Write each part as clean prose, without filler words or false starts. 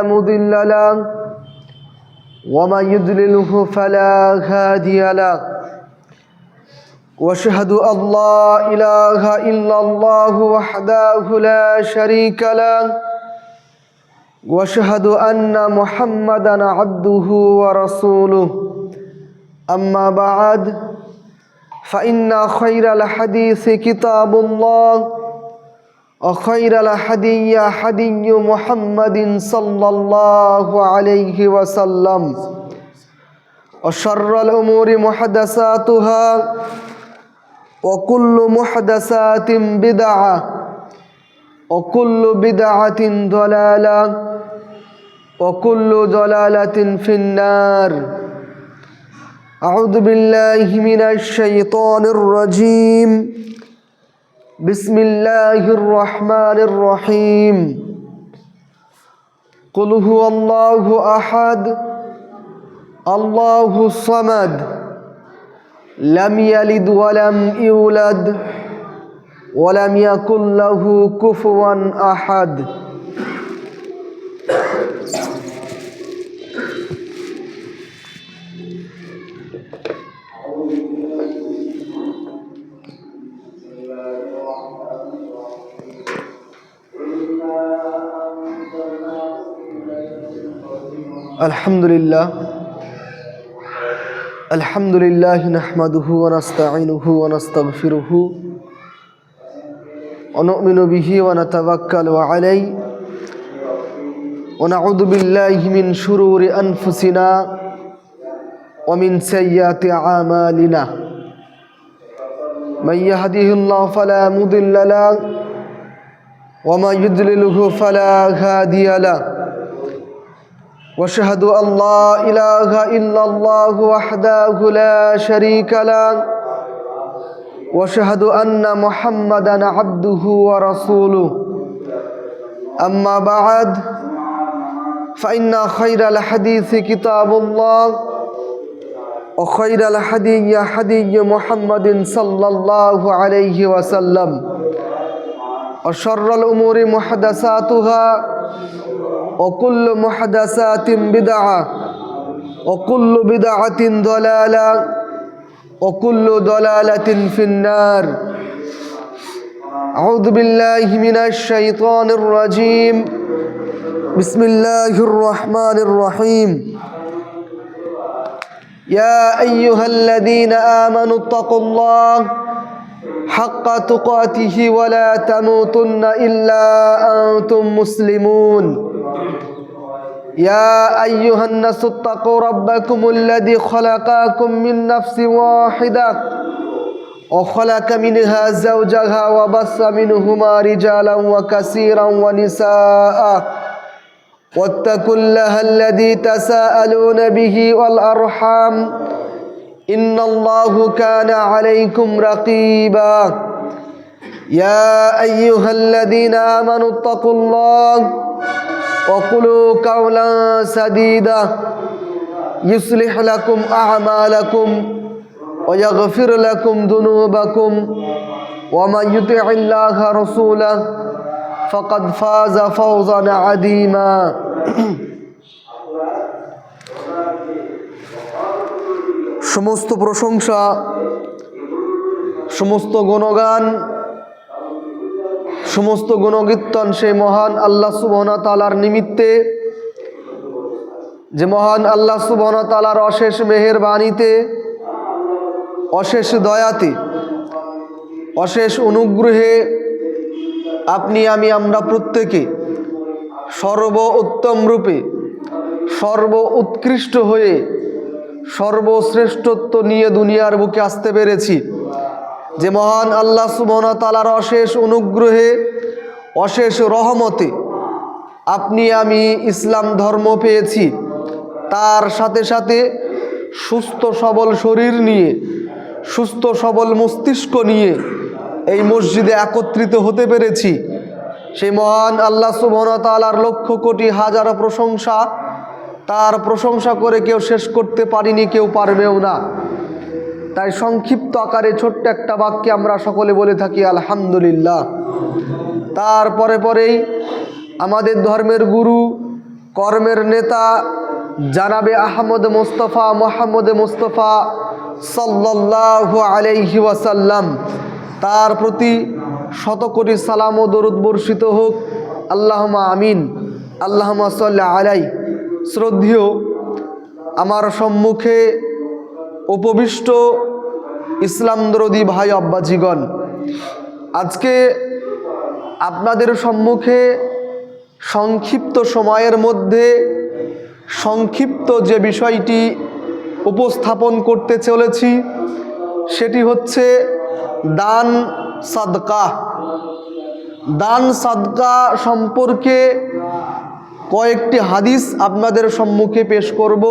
مضل له ومن يضلله فلا هادي له واشهد ان لا اله الا الله وحده لا شريك له واشهد ان محمدا عبده ورسوله اما بعد فان خير الحديث كتاب الله وخير الهدي هدي محمد صلى الله عليه وسلم وشر الأمور محدثاتها وكل محدثات بدعة وكل بدعة ضلالة وكل ضلالة في النار أعوذ بالله من الشيطان الرجيم بسم الله الرحمن الرحيم قل هو الله أحد الله الصمد لم يلد ولم يولد ولم يكن له كفوا أحد الحمد لله نحمده ونستعينه ونستغفره ونؤمن به ونتوكل عليه ونعوذ بالله من شرور أنفسنا ومن سيئات أعمالنا من يهده الله فلا مضل له ومن يضلله فلا هادي له واشهد ان لا اله الا الله وحده لا شريك له واشهد ان محمدا عبده ورسوله اما بعد فان خير الحديث كتاب الله وخير الهدي هدي محمد صلى الله عليه وسلم وشر الامور محدثاتها وكل محدثات بدعة وكل بدعة ضلالة وكل ضلالة في النار أعوذ بالله من الشيطان الرجيم بسم الله الرحمن الرحيم يا أيها الذين آمنوا اتقوا الله حق تقاته ولا تموتن إلا أنتم مسلمون يا أيها الناس اتقوا ربكم الذي خلقكم من نفس واحدة وخلق منها زوجها وبث منهما رجالا وكثيرا ونساء واتقوا الله الذي تساءلون به والأرحام إن الله كان عليكم رقيبا يا أيها الذين آمنوا اتقوا الله وقولوا قولا سديدا يصلح لكم أعمالكم ويغفر لكم ذنوبكم ومن يطع الله رسوله فقد فاز فوزا عظيما সমস্ত প্রশংসা সমস্ত গুণগান সমস্ত গুণকীর্তন সেই মহান আল্লাহ সুবহানাহু ওয়া তাআলার নিমিত্তে যে মহান আল্লাহ সুবহানাহু ওয়া তাআলার অশেষ মেহেরবানিতে অশেষ দয়াতে অশেষ অনুগ্রহে আপনি আমরা প্রত্যেকে সর্ব উত্তম রূপে সর্ব উৎকৃষ্ট হয়ে সর্বশ্রেষ্ঠত্ব নিয়ে দুনিয়ার বুকে আসতে পেরেছি। যে মহান আল্লাহ সুবহানাহু ওয়া তাআলার অশেষ অনুগ্রহে অশেষ রহমতে আপনি আমি ইসলাম ধর্ম পেয়েছি, তার সাথে সাথে সুস্থ সবল শরীর নিয়ে সুস্থ সবল মস্তিষ্ক নিয়ে এই মসজিদে একত্রিত হতে পেরেছি। সেই মহান আল্লাহ সুবহানাহু ওয়া তাআলার লক্ষ কোটি হাজার প্রশংসা, তার প্রশংসা করে কেউ শেষ করতে পারিনি, কেউ পারবেও না। তাই সংক্ষিপ্ত আকারে ছোট্ট একটা বাক্যে আমরা সকলে বলে থাকি আলহামদুলিল্লাহ। তারপরে পরেই আমাদের ধর্মের গুরু কর্মের নেতা জানাবে আহমদ মুস্তফা মোহাম্মদ মুস্তফা সাল্লাল্লাহু আলাইহি ওয়াসাল্লাম, তার প্রতি শতকোটি সালাম ও দরুদ বর্ষিত হোক। আল্লাহুম্মা আমিন, আল্লাহুম্মা সাল্লি আলাই। শ্রদ্ধেয় আমার সম্মুখে উপবিষ্ট ইসলাম দরদি ভাই আব্বাজিগণ, আজকে আপনাদের সম্মুখে সংক্ষিপ্ত সময়ের মধ্যে সংক্ষিপ্ত যে বিষয়টি উপস্থাপন করতে চলেছি সেটি হচ্ছে দান সাদকা। দান সাদকা সম্পর্কে কয়েকটি হাদিস আপনাদের সম্মুখে পেশ করব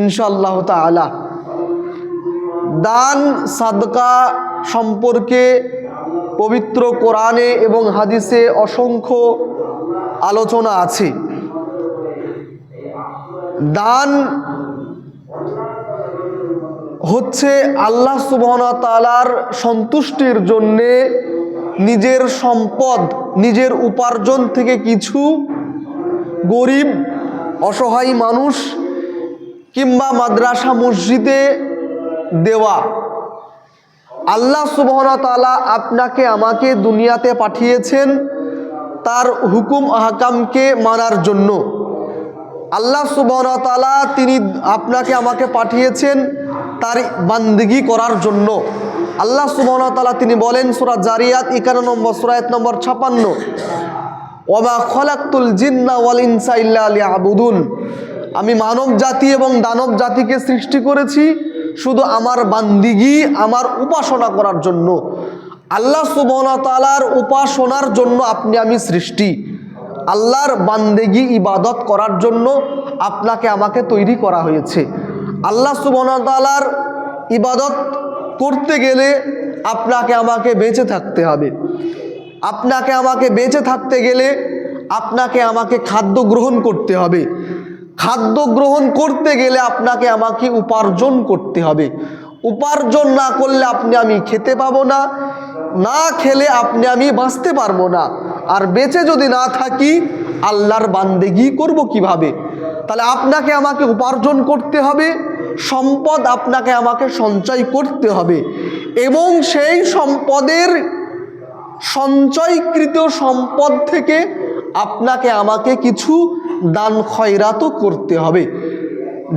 ইনশাআল্লাহ তাআলা। দান সাদকা সম্পর্কে পবিত্র কোরআনে এবং হাদিসে অসংখ্য আলোচনা আছে। দান হচ্ছে আল্লাহ সুবহানাহু ওয়া তাআলার সন্তুষ্টির জন্যে নিজের সম্পদ, নিজের উপার্জন থেকে কিছু গরিব অসহায় মানুষ কিংবা মাদ্রাসা মসজিদে দেওয়া। আল্লাহ সুবহানাহু ওয়া তাআলা আপনাকে আমাকে দুনিয়াতে পাঠিয়েছেন তার হুকুম আহকামকে মানার জন্য। আল্লাহ সুবহানাহু ওয়া তাআলা তিনি আপনাকে আমাকে পাঠিয়েছেন তার বান্দিগি করার জন্য। আল্লাহ সুবহানাহু ওয়া তাআলা তিনি বলেন সূরা জারিয়াত 51 নম্বর সূরা আয়াত নম্বর 56, ওয়া খালাকতুল জিন্না ওয়াল ইনসা ইল্লা লিয়াবুদুন, আমি মানব জাতি এবং দানব জাতিকে সৃষ্টি করেছি শুধু আমার বান্দিগি, আমার উপাসনা করার জন্য। আল্লাহ সুবহানাহু ওয়া তাআলার উপাসনার জন্য আপনি আমি সৃষ্টি, আল্লাহর বান্দেগি ইবাদত করার জন্য আপনাকে আমাকে তৈরি করা হয়েছে। আল্লাহ সুবহানাহু ওয়া তাআলার ইবাদত করতে গেলে আপনাকে আমাকে বেঁচে থাকতে হবে। আপনাকে আমাকে বেঁচে থাকতে গেলে আপনাকে আমাকে খাদ্য গ্রহণ করতে হবে। খাদ্য গ্রহণ করতে গেলে আপনাকে আমাকে উপার্জন করতে হবে। উপার্জন না করলে আপনি আমি খেতে পাবো না, না খেলে আপনি আমি বাঁচতে পারবো না। আর বেঁচে যদি না থাকি আল্লাহর বান্দেগি করব কিভাবে? তাহলে আপনাকে আমাকে উপার্জন করতে হবে, সম্পদ আপনাকে আমাকে সঞ্চয় করতে হবে এবং সেই সম্পদের সঞ্চয়কৃত সম্পদ থেকে আপনাকে আমাকে কিছু দান খয়রাতও করতে হবে।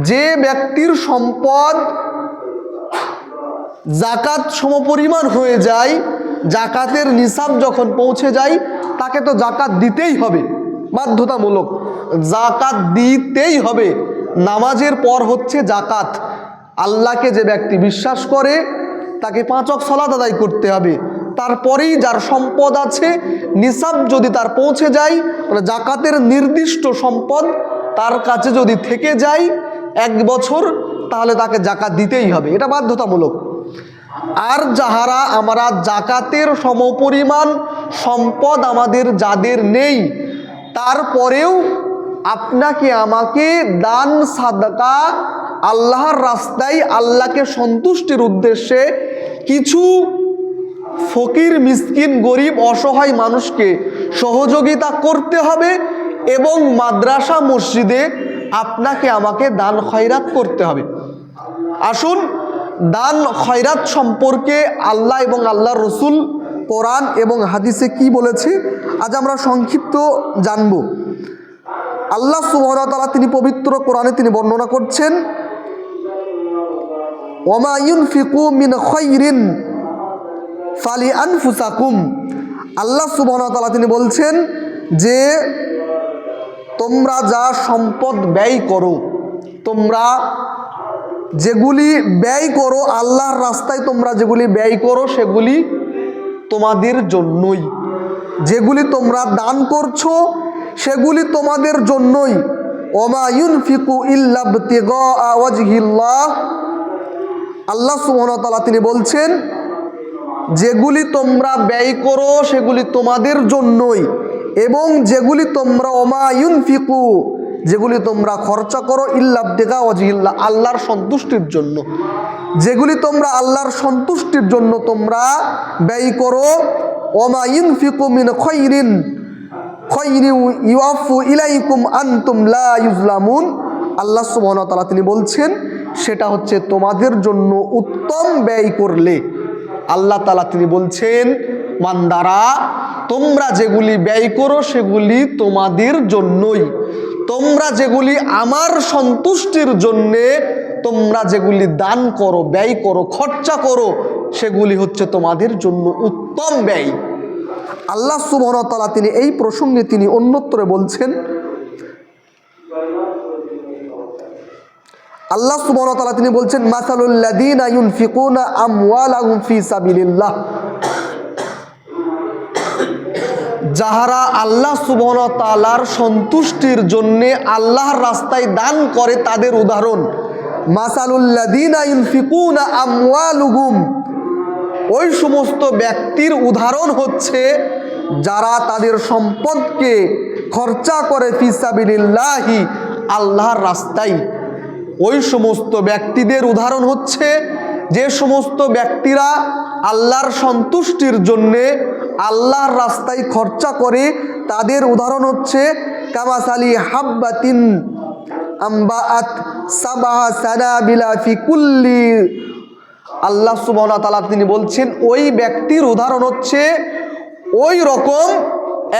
যে ব্যক্তির সম্পদ জাকাত সমপরিমাণ হয়ে যায়, জাকাতের নিসাব যখন পৌঁছে যায় তাকে তো জাকাত দিতেই হবে, বাধ্যতামূলক জাকাত দিতেই হবে। নামাজের পর হচ্ছে জাকাত। আল্লাহকে যে ব্যক্তি বিশ্বাস করে তাকে 5 ওয়াক্ত সালাত আদায় করতে হবে। তারপরেই যার সম্পদ আছে, নিসাব যদি তার পৌঁছে যায়, তাহলে জাকাতের নির্দিষ্ট সম্পদ তার কাছে যদি থেকে যায় 1 বছর, তাহলে তাকে জাকাত দিতেই হবে, এটা বাধ্যতামূলক। আর যাহারা আমরা জাকাতের সমপরিমাণ সম্পদ আমাদের যাদের নেই, তারপরেও আপনাকে আমাকে দান সাদকা আল্লাহর রাস্তায় আল্লাহকে সন্তুষ্টির উদ্দেশ্যে কিছু ফকির মিসকিন গরিব অসহায় মানুষকে সহযোগিতা করতে হবে এবং মাদ্রাসা মসজিদে আপনাকে আমাকে দান খয়রাত করতে হবে। আসুন দান খয়রাত সম্পর্কে আল্লাহ এবং আল্লাহর রসুল কোরআন এবং হাদিসে কি বলেছে আজ আমরা সংক্ষিপ্ত জানব। আল্লাহ সুবহানাহু ওয়া তাআলা তিনি পবিত্র কোরআনে তিনি বর্ণনা করছেন, ওমা ইউনফিকু মিন খায়রিন ফালিআনফুসাকুম। আল্লাহ সুবহানাহু ওয়া তাআলা তিনি বলছেন যে তোমরা যা সম্পদ ব্যয় করো, তোমরা যেগুলি ব্যয় করো আল্লাহর রাস্তায়, তোমরা যেগুলি ব্যয় করো সেগুলি তোমাদের জন্যই। যেগুলি তোমরা দান করছো সেগুলি তোমাদের জন্যই। ওমা ইউনফিকু ইল্লা ইবতিগা ওয়াজহিল্লাহ। আল্লাহ সুবহানাহু ওয়া তাআলা তিনি বলছেন যেগুলি তোমরা ব্যয় করো সেগুলি তোমাদের জন্যই এবং যেগুলি তোমরা ওমা ইউনফিকু যেগুলি তোমরা খরচা করো ইল্লা ইবতিগা ওয়াজহিল্লাহ আল্লাহর সন্তুষ্টির জন্য, যেগুলি তোমরা আল্লাহর সন্তুষ্টির জন্য তোমরা ব্যয় করো। ওমা ইউনফিকু মিন খায়রিন খায়রু ইউআফু ইলাইকুম আনতুম লা ইউজলামুন। আল্লাহ সুবহানাহু ওয়া তাআলা তিনি বলছেন সেটা হচ্ছে তোমাদের জন্য উত্তম ব্যয় করলে। আল্লাহ তাআলা তিনি বলছেন, বান্দারা তোমরা যেগুলি ব্যয় করো সেগুলি তোমাদের জন্যই, তোমরা যেগুলি আমার সন্তুষ্টির জন্যে তোমরা যেগুলি দান করো, ব্যয় করো, খরচা করো, সেগুলি হচ্ছে তোমাদের জন্য উত্তম ব্যয়। আল্লাহ সুবহানাহু ওয়া তাআলা তিনি এই প্রসঙ্গে তিনি অন্যত্রে বলছেন, আল্লাহ সুবহানাহু ওয়া তাআলা তিনি বলছেন, মাসালুল লাযীনা ইউনফিকুনা আমওয়ালাহুম ফি সাবিলিল্লাহ, যাহারা আল্লাহ সুবহানাহু ওয়া তাআলার সন্তুষ্টির জন্যে আল্লাহর রাস্তায় দান করে তাদের উদাহরণ। মাসালুল লাযীনা ইউনফিকুনা আমওয়ালুহুম, ওই সমস্ত ব্যক্তির উদাহরণ হচ্ছে যারা তাদের সম্পদকে খরচা করে ফি সাবিলিল্লাহি, আল্লাহর রাস্তায়। ওই সমস্ত ব্যক্তিদের উদাহরণ হচ্ছে যে সমস্ত ব্যক্তিরা আল্লাহর সন্তুষ্টির জন্যে আল্লাহর রাস্তায় খরচা করে, তাদের উদাহরণ হচ্ছে কামাসালি হাব্বাতিন আম্বাআত সাবআ সানাবিলা ফি কুল্লি। আল্লাহ সুবহানাহু ওয়া তাআলা তিনি বলছেন ওই ব্যক্তির উদাহরণ হচ্ছে ওই রকম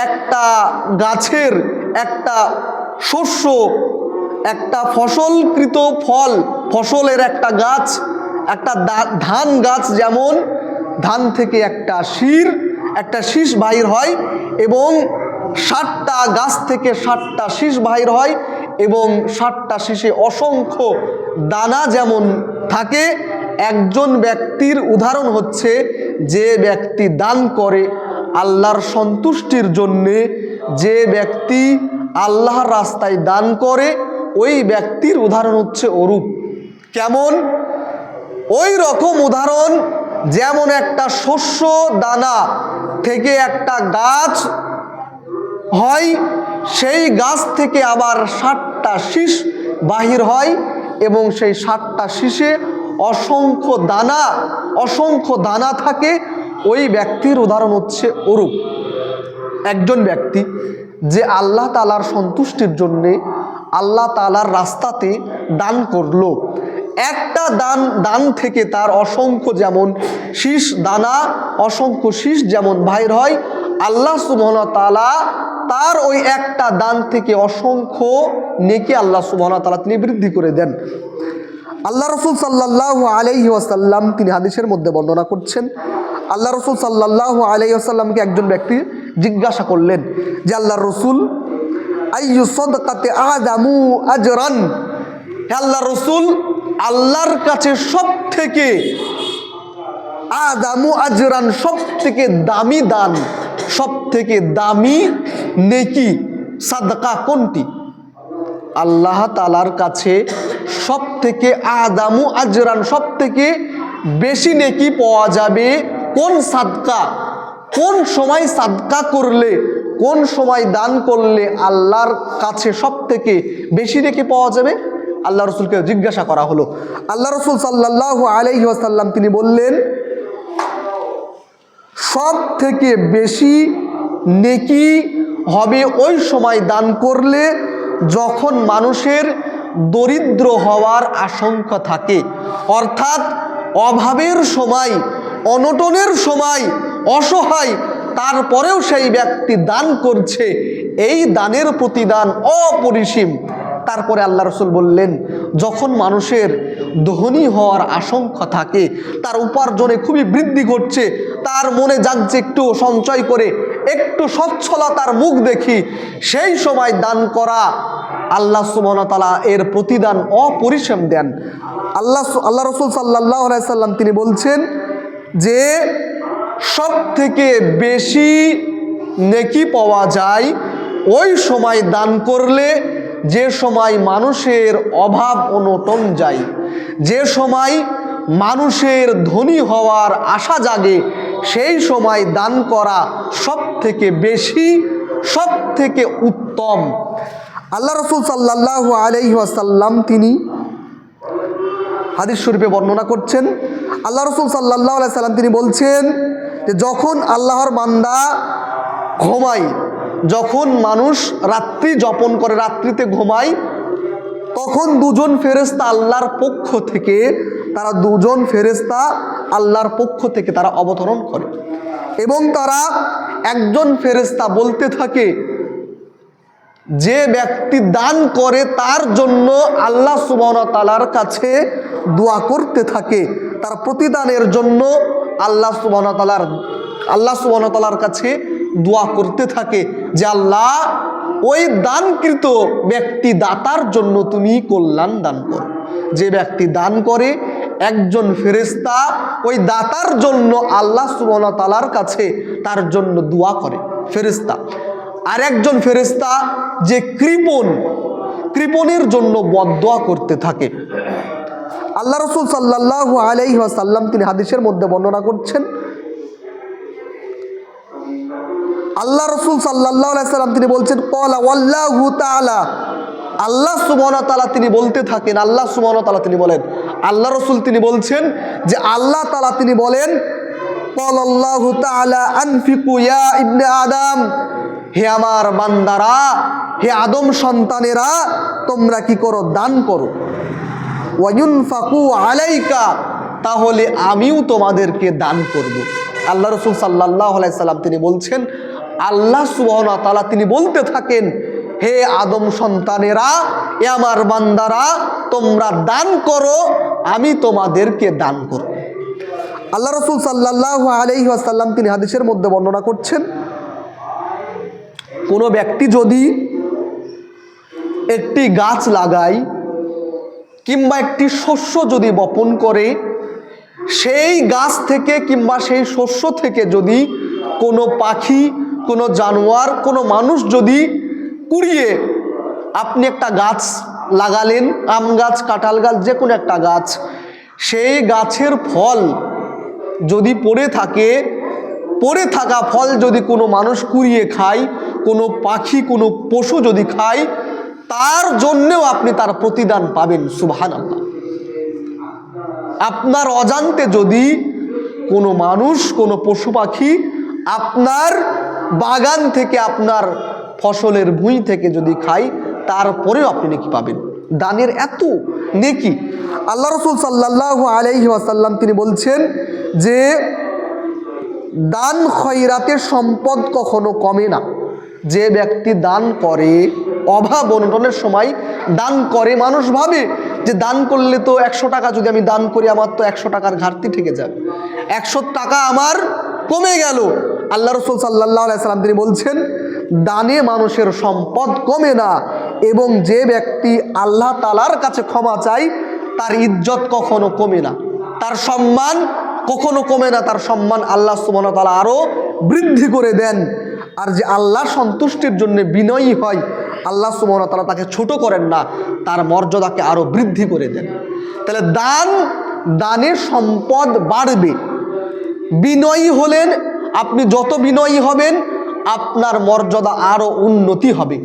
একটা গাছের, একটা শস্য, একটা ফসলকৃত ফসলের একটা গাছ, একটা ধান গাছ, যেমন ধান থেকে একটা শীষ বাহির হয় এবং 60টা গাছ থেকে 60টা শীষ বাহির হয় এবং 60টা শীষে অসংখ্য দানা যেমন থাকে। একজন ব্যক্তির উদাহরণ হচ্ছে যে ব্যক্তি দান করে আল্লাহর সন্তুষ্টির জন্যে, যে ব্যক্তি আল্লাহর রাস্তায় দান করে ওই ব্যক্তির উদাহরণ হচ্ছে ওরূপ। কেমন? ওই রকম উদাহরণ যেমন একটা শস্য দানা থেকে একটা গাছ হয়, সেই গাছ থেকে আবার 60টা শীষ বাহির হয় এবং সেই 60টা শীষে অসংখ্য দানা থাকে। ওই ব্যক্তির উদাহরণ হচ্ছে ওরূপ। একজন ব্যক্তি যে আল্লাহ তাআলার সন্তুষ্টির জন্যে আল্লাহ তাআলার রাস্তাতে দান করলো, একটা দান থেকে তার অসংখ্য যেমন শীষ দানা, অসংখ্য শীষ যেমন বাহির হয়, আল্লাহ সুবহানাহু ওয়া তাআলা তার ওই একটা দান থেকে অসংখ্য নেকি আল্লাহ সুবহানাহু ওয়া তাআলা তিনি বৃদ্ধি করে দেন। আল্লাহ রাসূল সাল্লাল্লাহু আলাইহি ওয়াসাল্লাম তিনি হাদিসের মধ্যে বর্ণনা করছেন, আল্লাহ রাসূল সাল্লাল্লাহু আলাইহি ওয়াসাল্লামকে একজন ব্যক্তি জিজ্ঞাসা করলেন যে আল্লাহর রাসূল, আইয়ু সাদকাতি আযামু আজরান, হে আল্লাহর রাসূল, আল্লাহর কাছে সবথেকে আযামু আজরান, সবথেকে দামি দান, সবথেকে দামি নেকি সাদকা কোনটি? আল্লাহ তাআলার কাছে সবথেকে আযামু আজরান, সবথেকে বেশি নেকি পাওয়া যাবে কোন সাদকা, কোন সময় সাদকা করলে, কোন সময় দান করলে আল্লাহর কাছে সবথেকে বেশি নেকি পাওয়া যাবে? আল্লাহ রাসূলকে জিজ্ঞাসা করা হলো। আল্লাহ রাসূল সাল্লাল্লাহু আলাইহি ওয়াসাল্লাম তিনি বললেন, সব থেকে বেশি নেকি হবে ওই সময় দান করলে যখন মানুষের দরিদ্র হওয়ার আশঙ্কা থাকে, অর্থাৎ অভাবের সময়, অনটনের সময়, অসহায়, তারপরেও সেই ব্যক্তি দান করছে, এই দানের প্রতিদান অপরিসীম। তারপরে আল্লাহ রাসূল বললেন, যখন মানুষের ধনী হওয়ার আশঙ্কা থাকে, তার উপার্জনে খুবই বৃদ্ধি ঘটছে, তার মনে যাচ্ছে একটু সঞ্চয় করে একটু সচ্ছলতার মুখ দেখি, সেই সময় দান করা আল্লাহ সুবহানাহু ওয়া তাআলা এর প্রতিদান অপরিসীম দেন। আল্লাহ রাসূল সাল্লাল্লাহু আলাইহি সাল্লাম তিনি বলছেন যে সব থেকে বেশি নেকি পাওয়া যায় ওই সময় দান করলে যে সময় মানুষের অভাব অনটন যায়, যে সময় মানুষের ধনী হওয়ার আশা জাগে, সেই সময় দান করা সব থেকে বেশি, সব থেকে উত্তম। আল্লাহ রাসূল সাল্লাল্লাহু আলাইহি ওয়াসাল্লাম তিনি হাদিস শরীফে বর্ণনা করছেন, আল্লাহ রাসূল সাল্লাল্লাহু আলাইহি সাল্লাম তিনি বলছেন যে যখন আল্লাহর বান্দা ঘুমায়, যখন মানুষ রাত্রি যাপন করে, রাত্রিতে ঘুমায়, তখন দুজন ফেরেশতা আল্লাহর পক্ষ থেকে, তারা দুজন ফেরেশতা আল্লাহর পক্ষ থেকে তারা অবতরণ করে এবং তারা একজন ফেরেশতা বলতে থাকে, যে ব্যক্তি দান করে তার জন্য আল্লাহ সুবহানাহু ওয়া তাআলার কাছে দোয়া করতে থাকে, তার প্রতিদানের জন্য আল্লাহ সুবহানাহু ওয়া তাআলার কাছে দোয়া করতে থাকে যে আল্লাহ ওই দানকৃত ব্যক্তি দাতার জন্য তুমি কল্যাণ দান করো। যে ব্যক্তি দান করে একজন ফেরেশতা ওই দাতার জন্য আল্লাহ সুবহানাহু ওয়া তাআলার কাছে তার জন্য দোয়া করে ফেরেশতা। আর একজন ফেরেশতা যে কৃপণের জন্য বদদোয়া করতে থাকে। আল্লাহ রাসূল সাল্লাল্লাহু আলাইহি ওয়াসাল্লাম তিনি হাদিসের মধ্যে বর্ণনা করছেন, আল্লাহ রাসূল সাল্লাল্লাহু আলাইহি ওয়াসাল্লাম তিনি বলছেন, ক্বালা ওয়াল্লাহু তাআলা, আল্লাহ সুবহানাহু ওয়া তাআলা তিনি বলতে থাকেন, আল্লাহ সুবহানাহু ওয়া তাআলা তিনি বলেন, আল্লাহ রাসূল তিনি বলছেন যে আল্লাহ তাআলা তিনি বলেন, ক্বালাল্লাহু তাআলা আনফিকু ইয়া ইবনে আদম, হে আমার বান্দারা, হে আদম সন্তানেরা, তোমরা কি করো? দান করো। ওয়ায়ুনফাকু আলাইকা, তাহলে আমিও তোমাদেরকে দান করব। আল্লাহ রাসূল সাল্লাল্লাহু আলাইহি সাল্লাম তিনি বলছেন, আল্লাহ সুবহানাহু ওয়া তাআলা তিনি বলতে থাকেন, হে আদম সন্তানেরা, হে আমার বান্দারা, তোমরা দান করো, আমি তোমাদেরকে দান করব। আল্লাহ রাসূল সাল্লাল্লাহু আলাইহি ওয়াসাল্লাম তিনি হাদিসের মধ্যে বর্ণনা করছেন, কোনো ব্যক্তি যদি একটি গাছ লাগায় কিংবা একটি শস্য যদি বপন করে, সেই গাছ থেকে কিংবা সেই শস্য থেকে যদি কোনো পাখি, কোনো জানোয়ার, কোনো মানুষ যদি কুড়িয়ে, আপনি একটা গাছ লাগালেন, আম গাছ, কাঁঠাল গাছ, যে কোনো একটা গাছ, সেই গাছের ফল যদি পড়ে থাকে, পড়ে থাকা ফল যদি কোনো মানুষ কুড়িয়ে খায়, কোনো পাখি, কোনো পশু যদি খায়, তার জন্যেও আপনি তার প্রতিদান পাবেন। সুবহানাল্লাহ। আপনার অজান্তে যদি কোনো মানুষ, কোনো পশু পাখি আপনার বাগান থেকে, আপনার ফসলের ভুঁই থেকে যদি খায়, তারপরেও আপনি নেকি পাবেন। দানের এত নেকি। আল্লাহ রাসূল সাল্লাল্লাহু আলাইহি ওয়াসাল্লাম তিনি বলছেন যে দান খয়রাতের সম্পদ কখনো কমে না। যে ব্যক্তি দান করে, অভাব অনটনের সময় দান করে, মানুষ ভাবে যে দান করলে তো 100 টাকা যদি আমি দান করি, আমার তো 100 টাকার ঘাটতি থেকে যাবে, 100 টাকা আমার কমে গেল। আল্লাহ রাসূল সাল্লাল্লাহু আলাইহি সাল্লাম তিনি বলছেন, দানে মানুষের সম্পদ কমে না, এবং যে ব্যক্তি আল্লাহ তাআলার কাছে ক্ষমা চায়, তার ইজ্জত কখনো কমে না, তার সম্মান কখনো কমে না, তার সম্মান আল্লাহ সুবহানাহু ওয়া তাআলা আরো বৃদ্ধি করে দেন। আর যে আল্লাহ সন্তুষ্টির জন্য বিনয়ী হয়, আল্লাহ সুবহানাহু ওয়া তাআলা তাকে ছোট করেন না, তার মর্যাদাকে আরো বৃদ্ধি করে দেন। তাহলে দানের সম্পদ বাড়বে। বিনয়ী হলেন আপনি, যত বিনয়ী হবেন আপনার মর্যাদা আরো উন্নতি হবে।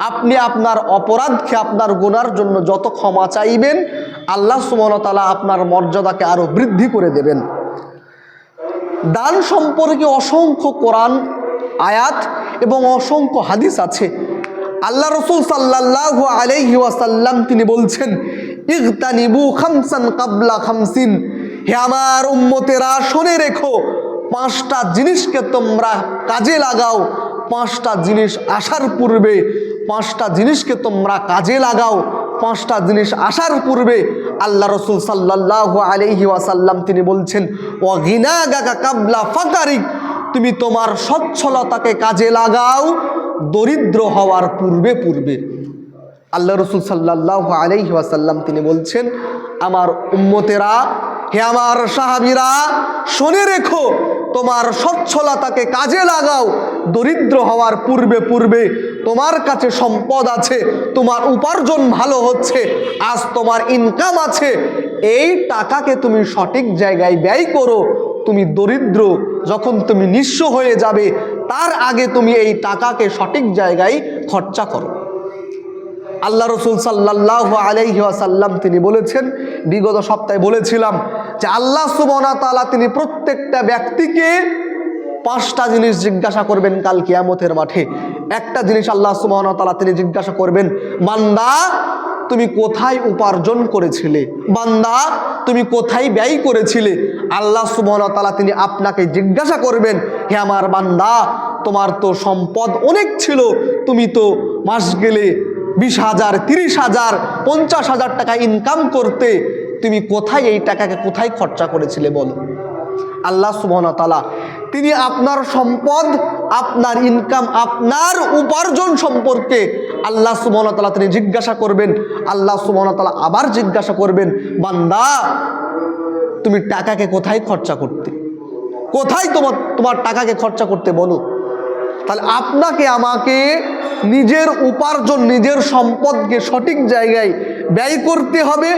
আপনি আপনার অপরাধকে, আপনার গুনার জন্য যত ক্ষমা চাইবেন, আল্লাহ সুবহানাহু ওয়া তাআলা আপনার মর্যাদাকে আরো বৃদ্ধি করে দেবেন। দান সম্পর্কে অসংখ্য কোরআন আয়াত এবং অসংখ্য হাদিস আছে। আল্লাহ রাসূল সাল্লাল্লাহু আলাইহি ওয়াসাল্লাম তিনি বলছেন, ইগতানিবু খামসান কাবলা খামসিন, হে আমার উম্মতেরা, শুনে রেখো, 5টা জিনিসকে তোমরা কাজে লাগাও। 5টা জিনিস আসার পূর্বে, 5টা জিনিসকে তোমরা কাজে লাগাও। 5টা জিনিস আসার পূর্বে আল্লাহ রাসূল সাল্লাল্লাহু আলাইহি ওয়াসাল্লাম তিনি বলছেন, ওয়া গিনাগাকা কাবলা ফাকারিক, তুমি তোমার সচ্ছলতাকে কাজে লাগাও দরিদ্র হওয়ার পূর্বে পূর্বে। আল্লাহ রাসূল সাল্লাল্লাহু আলাইহি ওয়াসাল্লাম তিনি বলছেন, আমার উম্মতেরা, হে আমার সাহাবীরা, শুনে রেখো, তোমার সচ্ছলতাকে কাজে লাগাও দরিদ্র হওয়ার পূর্বে পূর্বে। তোমার কাছে সম্পদ আছে, তোমার উপার্জন ভালো হচ্ছে, আজ তোমার ইনকাম আছে, এই টাকাকে তুমি সঠিক জায়গায় ব্যয় করো। তুমি দরিদ্র, যখন তুমি নিঃস্ব হয়ে যাবে, তার আগে তুমি এই টাকাকে সঠিক জায়গায় খরচা করো। আল্লাহ রাসূল সাল্লাল্লাহু আলাইহি ওয়াসাল্লাম তিনি বলেছেন, বিগত সপ্তাহে বলেছিলাম যে আল্লাহ সুবহানাহু ওয়া তাআলা তিনি প্রত্যেকটা ব্যক্তিকে 5টা জিনিস জিজ্ঞাসা করবেন কাল কিয়ামতের মাঠে। একটা জিনিস আল্লাহ সুবহানাহু ওয়া তাআলা তিনি জিজ্ঞাসা করবেন, বান্দা তুমি কোথায় উপার্জন করেছিলে, বান্দা তুমি কোথায় ব্যয় করেছিলে। আল্লাহ সুবহানাহু ওয়া তাআলা তিনি আপনাকে জিজ্ঞাসা করবেন, হে আমার বান্দা তোমার তো সম্পদ অনেক ছিল, তুমি তো মাস গেলে 20,000, 30,000, 50,000 টাকা ইনকাম করতে, তুমি কোথায় এই টাকাকে কোথায় খরচা করেছিলে বলো। আল্লাহ সুবহানাহু ওয়া তাআলা তিনি আপনার সম্পদ, আপনার ইনকাম, আপনার উপার্জন সম্পর্কে আল্লাহ সুবহানাহু ওয়া তাআলা তিনি জিজ্ঞাসা করবেন। আল্লাহ সুবহানাহু ওয়া তাআলা আবার জিজ্ঞাসা করবেন, বান্দা তুমি টাকাকে কোথায় খরচা করতে, কোথায় তোমার টাকাকে খরচা করতে বলো। তাহলে আপনাকে আমাকে নিজের উপার্জন, নিজের সম্পদকে সঠিক জায়গায় ব্যয় করতে হবে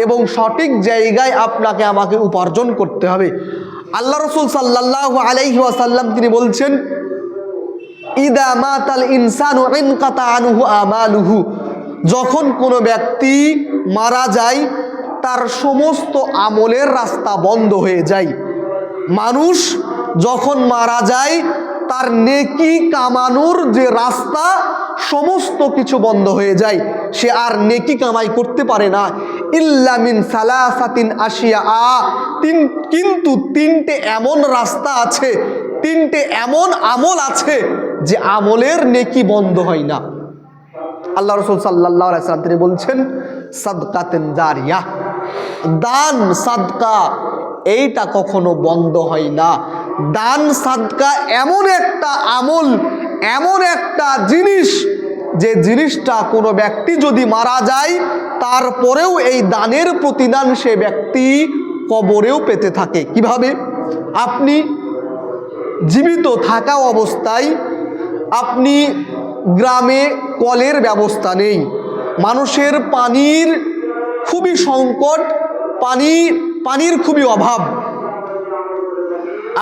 এবং সঠিক জায়গায় আপনাকে আমাকে উপার্জন করতে হবে। আল্লাহ রাসূল সাল্লাল্লাহু আলাইহি ওয়াসাল্লাম তিনি বলছেন, ইদা মাতাল ইনসানু ইনকাতা আনহু আমালুহু, যখন কোনো ব্যক্তি মারা যায় তার সমস্ত আমলের রাস্তা বন্ধ হয়ে যায়। মানুষ যখন মারা যায় তার নেকি কামানোর যে রাস্তা সমস্ত কিছু বন্ধ হয়ে যায়, সে আর নেকি কামাই করতে পারে না। ইল্লা মিন সালাসাতিন আশিয়া, কিন্তু 3টে এমন রাস্তা আছে, 3টে এমন আমল আছে যে আমলের নেকি বন্ধ হয় না। আল্লাহ রাসূল সাল্লাল্লাহু আলাইহি ওয়াসাল্লাম তিনি বলছেন, সাদকাতুন জারিয়া, দান সাদকা এইটা কখনো বন্ধ হয় না। দান সাদকা এমন একটা আমল, এমন একটা জিনিস, যে জিনিসটা কোনো ব্যক্তি যদি মারা যায় তারপরেও এই দানের প্রতিদান সে ব্যক্তি কবরেও পেতে থাকে। কিভাবে? আপনি জীবিত থাকা অবস্থায় আপনি গ্রামে কলের ব্যবস্থা নেই, মানুষের পানির খুবই সংকট, পানির খুবই অভাব,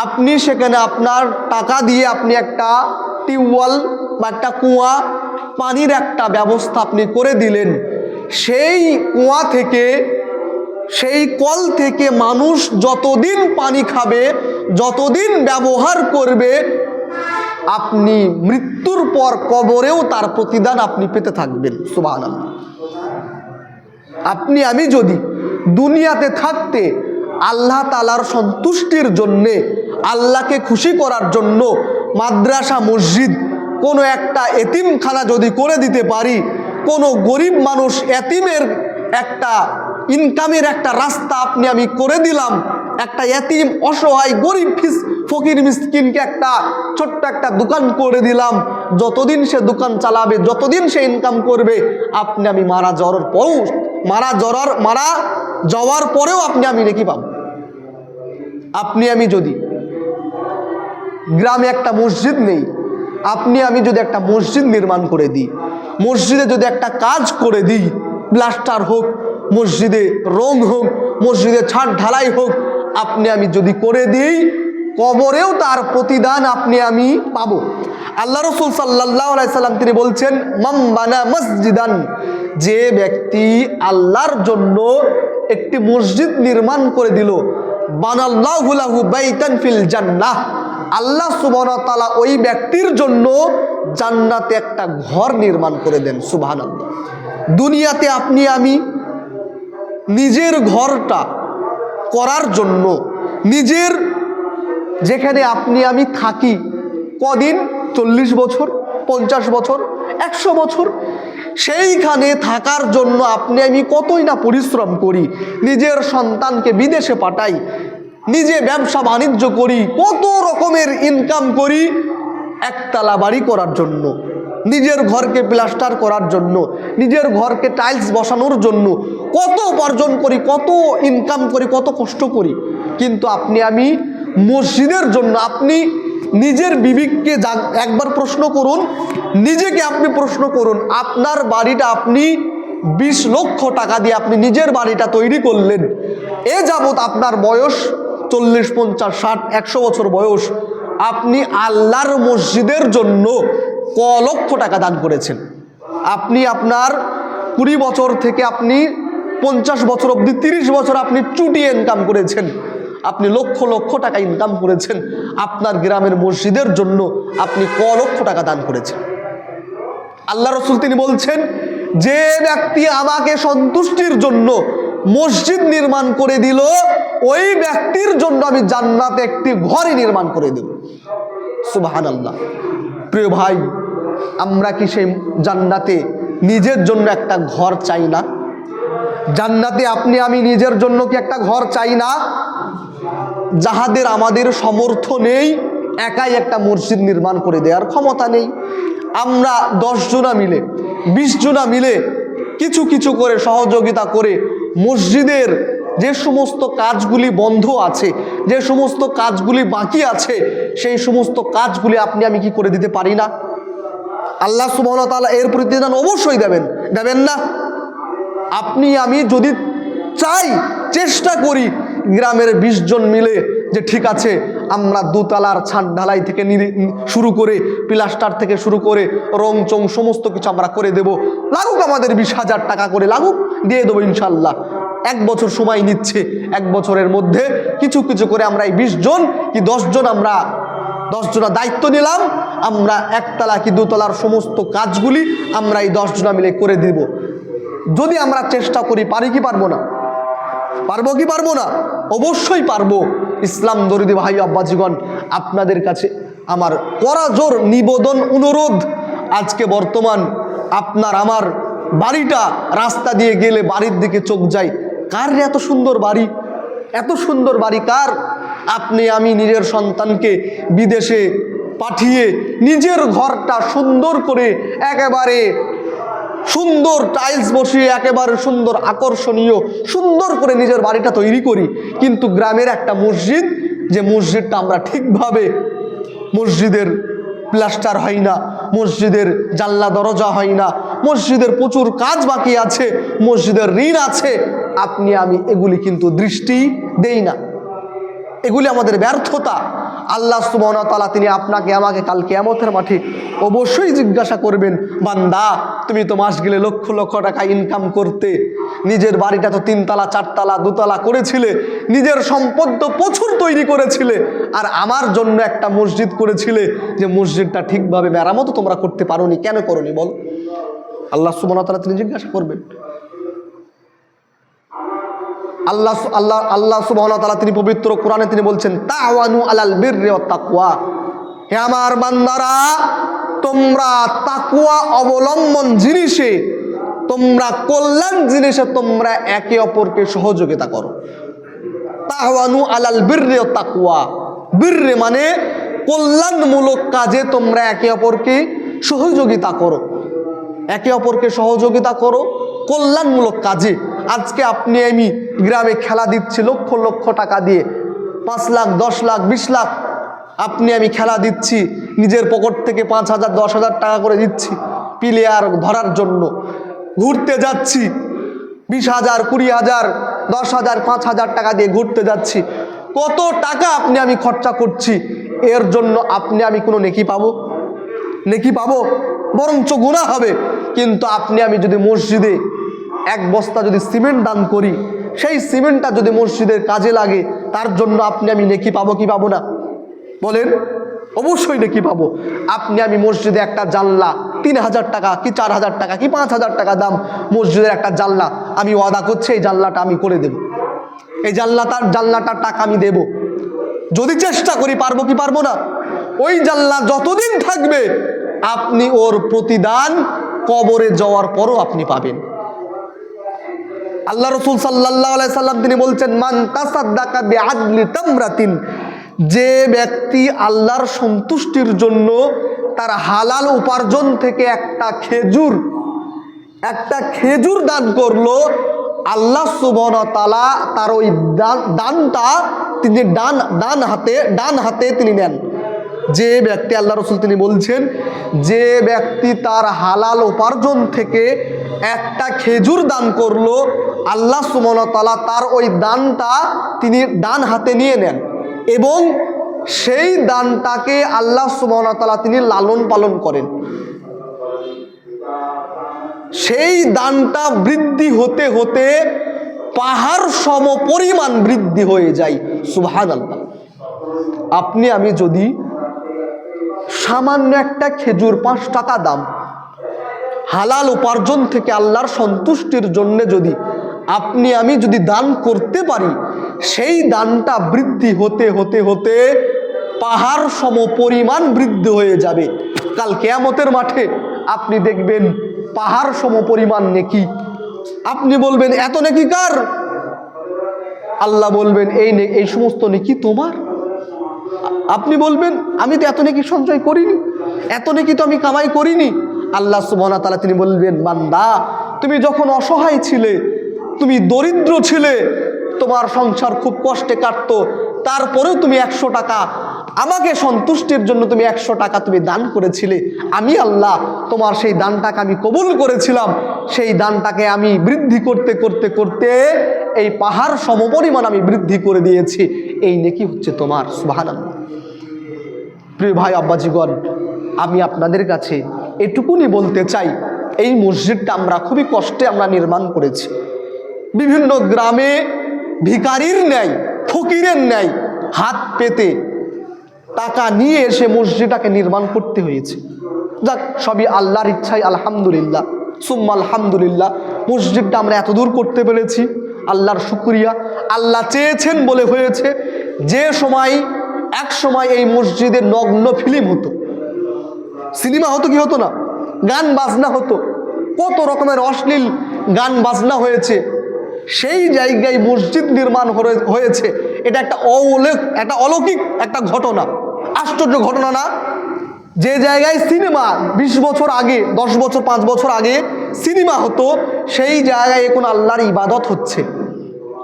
আপনি সেখানে আপনার টাকা দিয়ে আপনি একটা টিউবওয়েল বা একটা কুয়া, পানির একটা ব্যবস্থা আপনি করে দিলেন। সেই কুয়া থেকে, সেই কল থেকে মানুষ যতদিন পানি খাবে, যতদিন ব্যবহার করবে, আপনি মৃত্যুর পর কবরেও তার প্রতিদান আপনি পেতে থাকবেন। সুবহানাল্লাহ। আপনি আমি যদি দুনিয়াতে থাকতে আল্লাহ তাআলার সন্তুষ্টির জন্যে, আল্লাহকে খুশি করার জন্য মাদ্রাসা, মসজিদ, কোনো একটা এতিমখানা যদি করে দিতে পারি, কোনো গরিব মানুষ এতিমের একটা ইনকামের একটা রাস্তা আপনি আমি করে দিলাম, একটা এতিম অসহায় গরিব ফকির মিসকিনকে একটা ছোট্ট একটা দোকান করে দিলাম, যতদিন সে দোকান চালাবে, যতদিন সে ইনকাম করবে, আপনি আমি মারা যাওয়ার পরেও আপনি আমি নেকি পাব। আপনি আমি যদি গ্রামে একটা মসজিদ নেই, আপনি আমি যদি একটা মসজিদ নির্মাণ করে দিই, মসজিদে যদি একটা কাজ করে দিই, প্লাস্টার হোক, মসজিদে রং হোক, মসজিদে ছাদ ঢালাই হোক, আপনি আমি যদি করে দিই, কবরেও তার প্রতিদান আপনি আমি পাবো। আল্লাহ রাসূল সাল্লাল্লাহু আলাইহি সাল্লাম তিনি বলছেন, মান বানা মসজিদান, যে ব্যক্তি আল্লাহর জন্য একটি মসজিদ নির্মাণ করে দিল, বানাল্লাহু লাহু বাইতান ফিল জান্নাহ, আল্লাহ সুবহানাহু ওয়া তাআলা ওই ব্যক্তির জন্য জান্নাতে একটা ঘর নির্মাণ করে দেন। সুবহানাল্লাহ। দুনিয়াতে আপনি আমি নিজের ঘরটা করার জন্য, নিজের যেখানে আপনি আমি থাকি, কদিন? 40 বছর, 50 বছর, 100 বছর, সেইখানে থাকার জন্য আপনি আমি কতই না পরিশ্রম করি, নিজের সন্তানকে বিদেশে পাঠাই, নিজে ব্যবসা বাণিজ্য করি, কত রকমের ইনকাম করি একতলা বাড়ি করার জন্য, নিজের ঘরকে প্লাস্টার করার জন্য, নিজের ঘরকে টাইলস বসানোর জন্য কত উপার্জন করি, কত ইনকাম করি, কত কষ্ট করি। কিন্তু আপনি আমি মসজিদের জন্য, আপনি নিজের বিবেককে একবার প্রশ্ন করুন, নিজেকে আপনি প্রশ্ন করুন, আপনার বাড়িটা আপনি 20 লক্ষ টাকা দিয়ে আপনি নিজের বাড়িটা তৈরি করলেন, এ যাবৎ আপনার বয়স 40, 50, 60, 100 বছর বয়স, আপনি আল্লাহর মসজিদের জন্য ক লক্ষ টাকা দান করেছেন। আপনি আপনার 20 বছর থেকে আপনি 50 বছর অবধি, 30 বছর আপনি চুটিয়ে ইনকাম করেছেন। আপনি লক্ষ লক্ষ টাকা ইনকাম করেছেন, আপনার গ্রামের মসজিদের জন্য আপনি ক লক্ষ টাকা দান করেছেন। আল্লাহ রসুল তিনি বলছেন, যে ব্যক্তি আমাকে সন্তুষ্টির জন্য মসজিদ নির্মাণ করে দিল, ওই ব্যক্তির জন্য আমি জান্নাতে একটি ঘরই নির্মাণ করে দেব। সুবহানাল্লাহ। প্রিয় ভাই, আমরা কি সেই জান্নাতে নিজের জন্য একটা ঘর চাই না? জান্নাতে আপনি আমি নিজের জন্য কি একটা ঘর চাই না? যাহাদের আমাদের সমর্থ নেই, একাই একটা মসজিদ নির্মাণ করে দেওয়ার ক্ষমতা নেই, আমরা 10 জনা মিলে 20 জনা মিলে কিছু কিছু করে সহযোগিতা করে মসজিদের যে সমস্ত কাজগুলি বন্ধ আছে, যে সমস্ত কাজগুলি বাকি আছে, সেই সমস্ত কাজগুলি আপনি আমি কি করে দিতে পারি না? আল্লাহ সুবহানাহু ওয়া তাআলা এর প্রতিদান অবশ্যই দেবেন, দেবেন না? আপনি আমি যদি চাই, চেষ্টা করি গ্রামের 20 জন মিলে যে ঠিক আছে আমরা দোতলার ছাদ ঢালাই থেকে শুরু করে প্লাস্টার থেকে শুরু করে রং চং সমস্ত কিছু আমরা করে দেব, লাগুক আমাদের 20,000 টাকা করে লাগুক, দিয়ে দেবো ইনশাল্লাহ। 1 বছর সময় নিচ্ছে, 1 বছরের মধ্যে কিছু কিছু করে আমরা এই 20 জন কি 10 জন আমরা 10 জনা দায়িত্ব নিলাম, আমরা একতলা কি দোতলার সমস্ত কাজগুলি আমরা এই 10 জনা মিলে করে দিব। যদি আমরা চেষ্টা করি, পারি কি পারবো না? পারবো কি পারবো না? অবশ্যই পারবো। ইসলাম দরদি ভাই আব্বাজিগণ, আপনাদের কাছে আমার কড়া জোর নিবেদন, অনুরোধ, আজকে বর্তমান আপনার আমার বাড়িটা রাস্তা দিয়ে গেলে বাড়ির দিকে চোখ যায়, কার এত সুন্দর বাড়ি, এত সুন্দর বাড়ি কার? আপনি আমি নিজের সন্তানকে বিদেশে পাঠিয়ে নিজের ঘরটা সুন্দর করে একেবারে সুন্দর টাইলস বসিয়ে একেবারে সুন্দর আকর্ষণীয় সুন্দর করে নিজের বাড়িটা তৈরি করি, কিন্তু গ্রামের একটা মসজিদ, যে মসজিদটা আমরা ঠিকভাবে মসজিদের প্লাস্টার হয় না, মসজিদের জানলা দরজা হয় না, মসজিদের প্রচুর কাজ বাকি আছে, মসজিদের ঋণ আছে, আপনি আমি এগুলি কিন্তু দৃষ্টি দেই না। এগুলি আমাদের ব্যর্থতা। আল্লাহ সুবহানাহু ওয়া তাআলা তিনি আপনাকে আমাকে কাল কিয়ামতের মাঠে অবশ্যই জিজ্ঞাসা করবেন, বান্দা তুমি তো মাস গেলে লক্ষ লক্ষ টাকা ইনকাম করতে, নিজের বাড়িটা তো 3 তলা 4 তলা 2 তলা করেছিলে, নিজের সম্পদ তো প্রচুর তৈরি করেছিলে, আর আমার জন্য একটা মসজিদ করেছিলে, যে মসজিদটা ঠিকভাবে মেরামত তোমরা করতে পারোনি, কেন করোনি বল? আল্লাহ সুবহানাহু ওয়া তাআলা তিনি জিজ্ঞাসা করবেন। আল্লাহ সুবহানাহু ওয়া তাআলা তিনি পবিত্র কোরআনে তিনি বলছেন, তাআওয়ানু আলাল বিররি ওয়াত তাকওয়া, হে আমার বান্দারা তোমরা তাকওয়া অবলম্বন জিনিসে, তোমরা কল্যাণ জিনিসে তোমরা একে অপরকে সহযোগিতা করো। তাআওয়ানু আলাল বিররি ওয়াত তাকওয়া, বিররি মানে কল্যাণমূলক কাজে তোমরা একে অপরকে সহযোগিতা করো, একে অপরকে সহযোগিতা করো কল্যাণমূলক কাজে। আজকে আপনি আমি গ্রামে খেলা দিচ্ছি লক্ষ লক্ষ টাকা দিয়ে, 5 লাখ 10 লাখ 20 লাখ আপনি আমি খেলা দিচ্ছি, নিজের পকেট থেকে 5,000 10,000 টাকা করে দিচ্ছি প্লেয়ার ধরার জন্য, ঘুরতে যাচ্ছি 20,000 20,000 10,000 5,000 টাকা দিয়ে ঘুরতে যাচ্ছি, কত টাকা আপনি আমি খরচা করছি, এর জন্য আপনি আমি কোনো নেকি পাবো? নেকি পাবো? বরঞ্চ গুনাহ হবে। কিন্তু আপনি আমি যদি মসজিদে 1 বস্তা যদি সিমেন্ট দান করি, সেই সিমেন্টটা যদি মসজিদের কাজে লাগে, তার জন্য আপনি আমি নেকি পাবো কি পাবো না? বলেন, অবশ্যই নেকি পাবো। আপনি আমি মসজিদে একটা জানলা 3,000 টাকা কি 4,000 টাকা কি 5,000 টাকা দাম, মসজিদের একটা জানলা আমি ওয়াদা করছি এই জানলাটা আমি করে দেব, এই জানলাটার টাকা আমি দেব। যদি চেষ্টা করি, পারবো কি পারবো না? ওই জানলা যতদিন থাকবে আপনি ওর প্রতিদান কবরে যাওয়ার পরও আপনি পাবেন। আল্লাহ রাসূল সাল্লাল্লাহু আলাইহি সাল্লাম তিনি বলছেন, মান তাসাদ্দাকা বিআদলি তামরাতিন, যে ব্যক্তি আল্লাহর সন্তুষ্টির জন্য তার হালাল উপার্জন থেকে একটা খেজুর দান করলো, আল্লাহ সুবহানাহু ওয়া তাআলা তার ওই দানটা তিনি ডান হাতে তিনি নেন। যে ব্যক্তি, আল্লাহ রাসূল তিনি বলছেন, যে ব্যক্তি তার হালাল উপার্জন থেকে একটা খেজুর দান করলো, আল্লাহ সুবহানাহু ওয়া তাআলা তার ওই দানটা তিনি ডান হাতে নিয়ে নেন এবং সেই দানটাকে আল্লাহ সুবহানাহু ওয়া তাআলা তিনি লালন পালন করেন। সেই দানটা বৃদ্ধি হতে হতে পাহাড় সম পরিমাণ বৃদ্ধি হয়ে যায়। সুবহানাল্লাহ। আপনি আমি যদি সামান্য একটা খেজুর 5 টাকা দাম হালাল উপার্জন থেকে আল্লাহর সন্তুষ্টির জন্য যদি আপনি আমি যদি দান করতে পারি, সেই দানটা বৃদ্ধি হতে হতে হতে পাহাড় সম পরিমাণ বৃদ্ধি হয়ে যাবে। কাল কিয়ামতের মাঠে আপনি দেখবেন পাহাড় সম পরিমাণ নেকি। আপনি বলবেন এত নেকি কার? আল্লাহ বলবেন এই সমস্ত নেকি তোমার। আপনি বলবেন আমি তো এত নেকি সঞ্চয় করিনি, এত নেকি তো আমি কামাই করিনি। আল্লাহ সুবহানাহু ওয়া তাআলা তিনি বলবেন, বান্দা তুমি যখন অসহায় ছিলে, তুমি দরিদ্র ছিলে, তোমার সংসার খুব কষ্টে কাটতো, তারপরেও তুমি 100 টাকা আমাকে সন্তুষ্টির জন্য তুমি 100 টাকা তুমি দান করেছিলে। আমি আল্লাহ তোমার সেই দানটাকে আমি কবুল করেছিলাম। সেই দানটাকে আমি বৃদ্ধি করতে করতে করতে এই পাহাড় সমপরিমাণ আমি বৃদ্ধি করে দিয়েছি। এই নেকি হচ্ছে তোমার। সুবহানাল্লাহ। প্রিয় ভাই আব্বাজিগণ, আমি আপনাদের কাছে এটুকুনি বলতে চাই, এই মসজিদটা আমরা খুবই কষ্টে আমরা নির্মাণ করেছি। বিভিন্ন গ্রামে ভিখারির ন্যায়, ফকিরের ন্যায় হাত পেতে টাকা নিয়ে এসে মসজিদটাকে নির্মাণ করতে হয়েছে। যাক, সবই আল্লাহর ইচ্ছায়, আলহামদুলিল্লাহ সুম্মা আলহামদুলিল্লাহ। মসজিদটা আমরা এত দূর করতে পেরেছি, আল্লাহর শুকরিয়া। আল্লাহ চেয়েছেন বলে হয়েছে। যে সময় এক সময় এই মসজিদে নগ্ন ফিল্ম হতো, সিনেমা হতো, কি হতো না, গান বাজনা হতো, কত রকমের অশ্লীল গান বাজনা হয়েছে, সেই জায়গায় মসজিদ নির্মাণ হয়েছে। এটা একটা অলৌকিক একটা ঘটনা, আশ্চর্য ঘটনা না? যে জায়গায় সিনেমা 20 বছর আগে, 10 বছর 5 বছর আগে সিনেমা হতো, সেই জায়গায় এখন আল্লাহর ইবাদত হচ্ছে।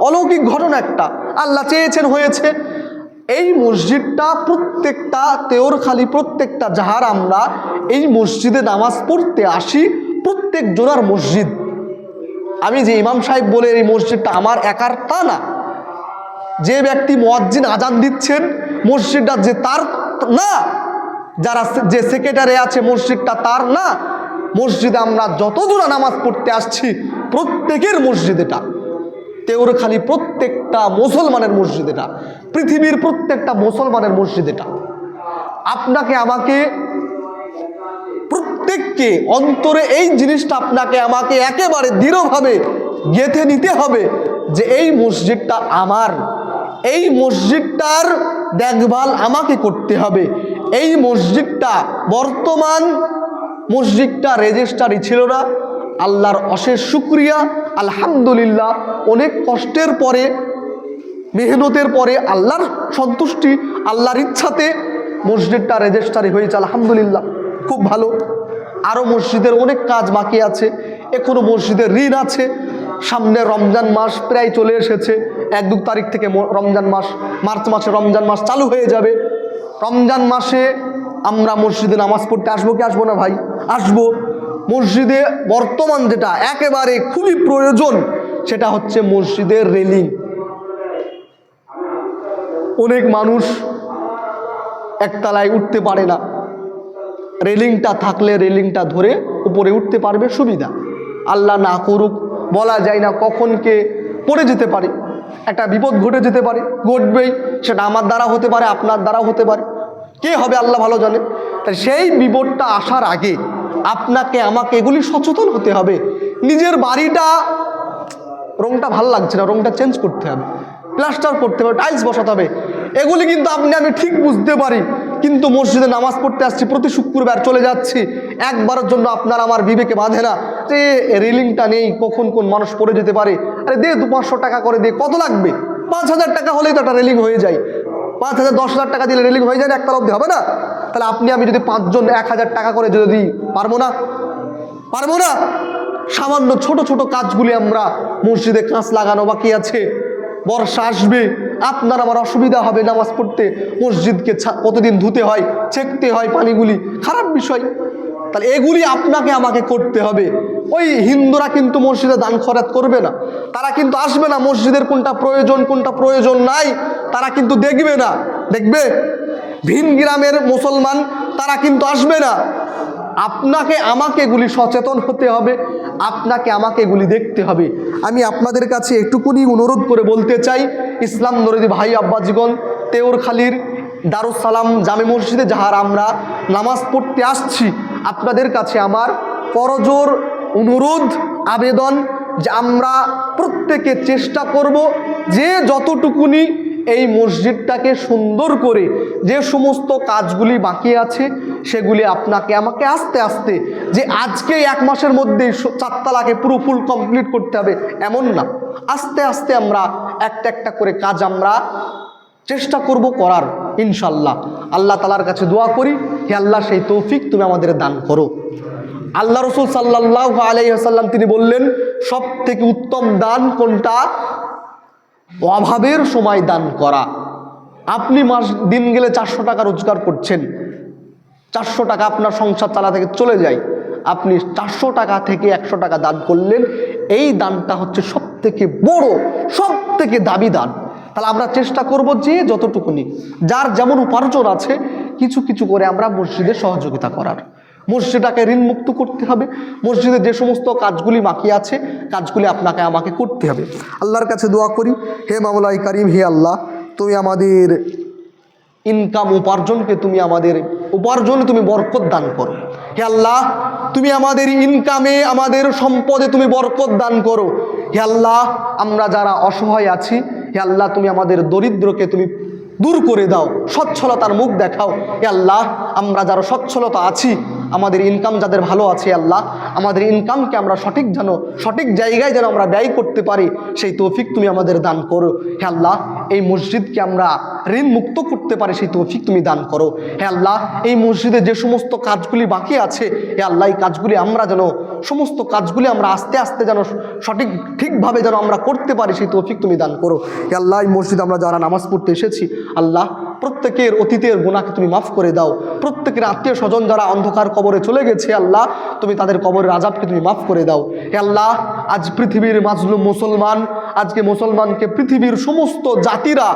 অলৌকিক ঘটনা একটা, আল্লাহ চেয়েছেন হয়েছে। এই মসজিদটা প্রত্যেকটা তেওরখালী, প্রত্যেকটা যাহার আমরা এই মসজিদে নামাজ পড়তে আসি, প্রত্যেক জোনার মসজিদ। আমি যে ইমাম সাহেব বলে এই মসজিদটা আমার একার তা না। যে ব্যক্তি মুয়াজ্জিন আজান দিচ্ছেন, মসজিদটা যে তার না, যারা যে সেক্রেটারি আছে মসজিদটা তার না। মসজিদে আমরা যতজনা নামাজ পড়তে আসছি প্রত্যেকের মসজিদ এটা, তেওরখালী প্রত্যেকটা মুসলমানের মসজিদ এটা, পৃথিবীর প্রত্যেকটা মুসলমানের মসজিদ এটা। আপনাকে আমাকে প্রত্যেককে অন্তরে এই জিনিসটা আপনাকে আমাকে একেবারে দৃঢ়ভাবে গেঁথে নিতে হবে যে এই মসজিদটা আমার, এই মসজিদটার দেখভাল আমাকে করতে হবে। এই মসজিদটা বর্তমান মসজিদটা রেজিস্ট্রারি ছিল না, আল্লাহর অশেষ শুকরিয়া, আলহামদুলিল্লাহ। অনেক কষ্টের পরে, মেহনতের পরে, আল্লাহর সন্তুষ্টি, আল্লাহর ইচ্ছাতে মসজিদটা রেজিস্ট্রারি হয়েছে, আলহামদুলিল্লাহ, খুব ভালো। আরও মসজিদের অনেক কাজ বাকি আছে, এখনো মসজিদের ঋণ আছে। সামনে রমজান মাস প্রায় চলে এসেছে, 1-2 তারিখ থেকে রমজান মাস, মার্চ মাসে রমজান মাস চালু হয়ে যাবে। রমজান মাসে আমরা মসজিদে নামাজ পড়তে আসবো কি আসবো না ভাই? আসবো। মসজিদে বর্তমান যেটা একেবারে খুবই প্রয়োজন, সেটা হচ্ছে মসজিদের রেলিং। অনেক মানুষ একতলায় উঠতে পারে না, রেলিংটা থাকলে রেলিংটা ধরে উপরে উঠতে পারবে, সুবিধা। আল্লাহ না করুক, বলা যায় না কখন কে পড়ে যেতে পারে, একটা বিপদ ঘটে যেতে পারে, ঘটবেই। সেটা আমার দ্বারা হতে পারে, আপনার দ্বারাও হতে পারে, কে হবে আল্লাহ ভালো জানে। তাই সেই বিপদটা আসার আগে আপনাকে আমাকে এগুলি সচেতন হতে হবে। নিজের বাড়িটা রংটা ভালো লাগছে না, রংটা চেঞ্জ করতে হবে, প্লাস্টার করতে হবে, টাইলস বসাতে হবে, এগুলি কিন্তু আমি ঠিক বুঝতে পারি। কিন্তু মসজিদে নামাজ পড়তে আসছি, প্রতি শুক্রবার চলে যাচ্ছি, একবারের জন্য আপনার আমার বিবেকে বাঁধে না যে রেলিংটা নেই, কখন কোন মানুষ পড়ে যেতে পারে। আরে দে 200-500 টাকা করে দে, কত লাগবে? 5000 টাকা হলেই তো একটা রেলিং হয়ে যায়। 5000-10,000 টাকা দিলে রেলিং হয়ে যায় না, একতলা অবধি হবে না? তাহলে আপনি আমি যদি 5 জন 1000 টাকা করে যদি দিই, পারবো না? পারবো না? সামান্য ছোট ছোট কাজগুলি আমরা, মসজিদে কাঁচ লাগানো বাকি আছে, বর্ষা আসবে, আপনার আমার অসুবিধা হবে নামাজ পড়তে, মসজিদকে প্রতিদিন ধুতে হয়, ছেঁকতে হয় পানিগুলি, খারাপ বিষয়। তাহলে এগুলি আপনাকে আমাকে করতে হবে। ওই হিন্দুরা কিন্তু মসজিদে দান খরচ করবে না, তারা কিন্তু আসবে না, মসজিদের কোনটা প্রয়োজন নাই তারা কিন্তু দেখবে না। দেখবে ভিন গ্রামের মুসলমান, তারা কিন্তু আসবে না। আপনাকে আমাকে এগুলি সচেতন হতে হবে, আপনাকে আমাকে এগুলি দেখতে হবে। আমি আপনাদের কাছে একটুকুনি অনুরোধ করে বলতে চাই, ইসলাম দরদি ভাই আব্বাজীগণ, তেওরখালীর দারুস সালাম জামে মসজিদে যাহারা আমরা নামাজ পড়তে আসছি, আপনাদের কাছে আমার করজোর অনুরোধ আবেদন যে আমরা প্রত্যেকে চেষ্টা করব যে যতটুকুনি এই মসজিদটাকে সুন্দর করে যে সমস্ত কাজগুলি বাকি আছে সেগুলি আপনাকে আমাকে আস্তে আস্তে, যে আজকে 1 মাসের মধ্যেই 4 তালাকে পুরো ফুল কমপ্লিট করতে হবে এমন না, আস্তে আস্তে আমরা একটা একটা করে কাজ আমরা চেষ্টা করব করার ইনশাল্লাহ। আল্লাহ তাআলার কাছে দোয়া করি, হে আল্লাহ সেই তৌফিক তুমি আমাদের দান করো। আল্লাহ রসুল সাল্লাল্লাহু আলাইহি ওয়াসাল্লাম তিনি বললেন, সব থেকে উত্তম দান কোনটা? অভাবের সময় দান করা। আপনি দিন গেলে 400 টাকা রোজগার করছেন, 400 টাকা আপনার সংসার চালা থেকে চলে যায়, আপনি 400 টাকা থেকে 100 টাকা দান করলেন, এই দানটা হচ্ছে সব থেকে বড়, সব থেকে দামি দান। তাহলে আমরা চেষ্টা করব যে যতটুকুনি যার যেমন উপার্জন আছে কিছু কিছু করে আমরা মসজিদে সহযোগিতা করার, মসজিদটাকে ঋণমুক্ত করতে হবে, মসজিদে যে সমস্ত কাজগুলি বাকি আছে কাজগুলি আপনাকে আমাকে করতে হবে। আল্লাহর কাছে দোয়া করি, হে মাওলাই কারিম, হে আল্লাহ তুমি আমাদের ইনকাম উপার্জনকে তুমি আমাদের উপার্জনে তুমি বরকত দান করো। হে আল্লাহ তুমি আমাদের ইনকামে আমাদের সম্পদে তুমি বরকত দান করো। হে আল্লাহ আমরা যারা অসহায় আছি, হে আল্লাহ তুমি আমাদের দরিদ্রকে তুমি দূর করে দাও, সচ্ছলতার মুখ দেখাও। হে আল্লাহ আমরা যারা সচ্ছলতা আছি, আমাদের ইনকাম যাদের ভালো আছে, আল্লাহ আমাদের ইনকামকে আমরা সঠিক জায়গায় যেন আমরা ব্যয় করতে পারি সেই তৌফিক তুমি আমাদের দান করো। হে আল্লাহ এই মসজিদকে আমরা ঋণ মুক্ত করতে পারি সেই তৌফিক তুমি দান করো। হে আল্লাহ এই মসজিদে যে সমস্ত কাজগুলি বাকি আছে, হে আল্লাহ এই কাজগুলি আমরা যেন সমস্ত কাজগুলি আমরা আস্তে আস্তে যেন ঠিকভাবে যেন আমরা করতে পারি সেই তৌফিক তুমি দান করো। হে আল্লাহ এই মসজিদে আমরা যারা নামাজ পড়তে এসেছি, আল্লাহ প্রত্যেকের অতীতের গুনাহকে তুমি মাফ করে দাও। প্রত্যেকের আত্মীয় স্বজন যারা অন্ধকার কবরে চলে গেছে, আল্লাহ তুমি তাদের কবরের আযাবকে তুমি মাফ করে দাও। হে আল্লাহ আজ পৃথিবীর মাজলুম মুসলমান, আজকে মুসলমানকে পৃথিবীর সমস্ত জাতিরা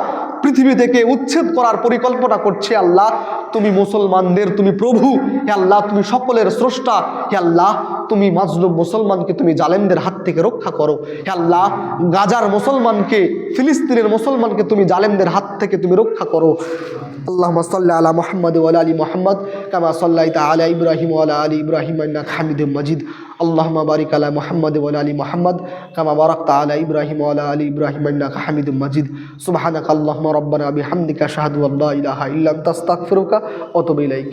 পৃথিবী থেকে উচ্ছেদ করার পরিকল্পনা করছে, আল্লাহ তুমি মুসলমানদের তুমি প্রভু, হে আল্লাহ তুমি সকলের স্রষ্টা। হে আল্লাহ তুমি মাজলুম মুসলমানকে তুমি জালেমদের হাত থেকে রক্ষা করো। হে আল্লাহ গাজার মুসলমানকে, ফিলিস্তিনের মুসলমানকে তুমি জালেমদের হাত থেকে তুমি রক্ষা করো। আল্লাহুম্মা সাল্লি আলা মুহাম্মাদ ওয়া আলা আলি মুহাম্মাদ কামা সাল্লাইতা আলা ইব্রাহিম ওয়া আলা আলি ইব্রাহিম ইন্নাকা হামিদুম মাজিদ। আল্লাহুম্মা বারিক আলা মুহাম্মাদ ওয়া আলা আলি মুহাম্মাদ কামা বারাকতা আলা ইব্রাহিম ওয়া আলা আলি ইব্রাহিম ইন্নাকা হামিদুম মাজিদ। সুবহানাকা আল্লাহুম্মা রাব্বানা বিহামদিকা আশহাদু আল্লা ইলাহা ইল্লা আনতা আস্তাগফিরুকা ওয়া আতুবু ইলাইক।